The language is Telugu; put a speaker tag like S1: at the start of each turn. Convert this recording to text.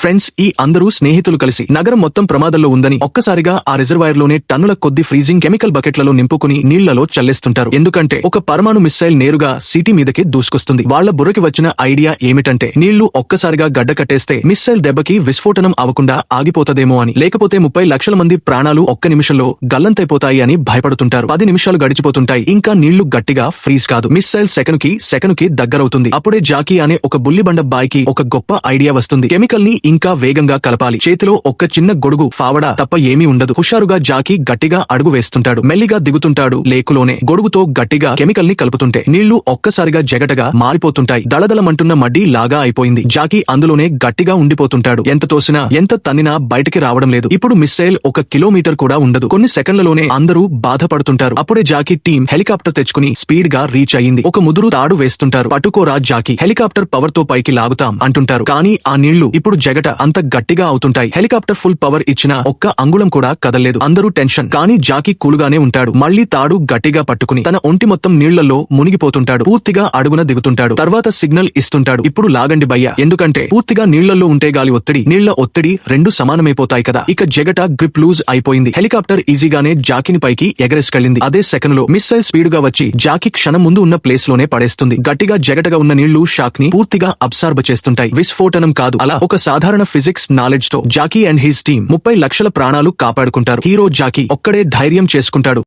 S1: ఫ్రెండ్స్, ఈ అందరూ స్నేహితులు కలిసి నగరం మొత్తం ప్రమాదంలో ఉందని ఒక్కసారిగా ఆ రిజర్వాయర్ లోనే టన్నుల కొద్ది ఫ్రీజింగ్ కెమికల్ బకెట్లలో నింపుకుని నీళ్లలో చల్లేస్తుంటారు. ఎందుకంటే ఒక పరమాణు మిస్సైల్ నేరుగా సిటీ మీదకి దూసుకొస్తుంది. వాళ్ల బుర్రకి వచ్చిన ఐడియా ఏమిటంటే నీళ్లు ఒక్కసారిగా గడ్డ కట్టేస్తే మిస్సైల్ దెబ్బకి విస్ఫోటనం అవకుండా ఆగిపోతదేమో అని, లేకపోతే 30 లక్షల మంది ప్రాణాలు ఒక్క నిమిషంలో గల్లంతైపోతాయి అని భయపడుతుంటారు. 10 నిమిషాలు గడిచిపోతుంటాయి, ఇంకా నీళ్లు గట్టిగా ఫ్రీజ్ కాదు. మిస్సైల్ సెకనుకి దగ్గరవుతుంది. అప్పుడే జాకీ అనే ఒక బుల్లిబండ బాయ్కి ఒక గొప్ప ఐడియా వస్తుంది. కెమికల్ ని ఇంకా వేగంగా కలపాలి. చేతిలో ఒక్క చిన్న గొడుగు ఫావడా తప్ప ఏమీ ఉండదు. హుషారుగా జాకీ గట్టిగా అడుగు వేస్తుంటాడు. మెల్లిగా దిగుతుంటాడు. లేకులోనే గొడుగుతో గట్టిగా కెమికల్ ని కలుపుతుంటే నీళ్లు ఒక్కసారిగా జగటగా మారిపోతుంటాయి. దళదళమంటున్న మడ్డి లాగా అయిపోయింది. జాకీ అందులోనే గట్టిగా ఉండిపోతుంటాడు. ఎంత తోసినా ఎంత తన్నినా బయటికి రావడం లేదు. ఇప్పుడు మిస్సైల్ 1 కిలోమీటర్ కూడా ఉండదు. కొన్ని సెకండ్లలోనే అందరూ బాధపడుతుంటారు. అప్పుడే జాకీ టీం హెలికాప్టర్ తెచ్చుకుని స్పీడ్ గా రీచ్ అయ్యింది. ఒక ముదురు తాడు వేస్తుంటారు. పట్టుకోరా జాకీ, హెలికాప్టర్ పవర్ తో పైకి లాగుతాం అంటుంటారు. కానీ ఆ నీళ్లు ఇప్పుడు జగట అంత గట్టిగా అవుతుంటాయి. హెలికాప్టర్ ఫుల్ పవర్ ఇచ్చినా ఒక్క అంగుళం కూడా కదల్లేదు. అందరూ టెన్షన్. కానీ జాకీ కూలుగానే ఉంటాడు. మళ్లీ తాడు గట్టిగా పట్టుకుని తన ఒంటి మొత్తం నీళ్లలో మునిగిపోతుంటాడు. పూర్తిగా అడుగున దిగుతుంటాడు. తర్వాత సిగ్నల్ ఇస్తుంటాడు, ఇప్పుడు లాగండి భయ్యా, ఎందుకంటే పూర్తిగా నీళ్లలో ఉంటే గాలి ఒత్తిడి, నీళ్ల ఒత్తిడి రెండు సమానమైపోతాయి కదా. ఇక జగట గ్రిప్ లూజ్ అయిపోయింది. హెలికాప్టర్ ఈజీగానే జాకీని పైకి ఎగరేసుకెళ్లింది. అదే సెకనులో మిస్సైల్ స్పీడ్ గా వచ్చి జాకీ క్షణం ముందు ఉన్న ప్లేస్ లోనే పడేస్తుంది. గట్టిగా జగటగా ఉన్న నీళ్లు షాక్ ని పూర్తిగా అబ్సార్బ్ చేస్తుంటాయి. విస్ఫోటనం కాదు, అలా ఒక సాధారణ ఫిజిక్స్ నాలెడ్జ్ తో జాకీ అండ్ హిస్ టీమ్ 30 లక్షల ప్రాణాలు కాపాడుకుంటారు. హీరో జాకీ ఒక్కడే ధైర్యం చేసుకుంటాడు.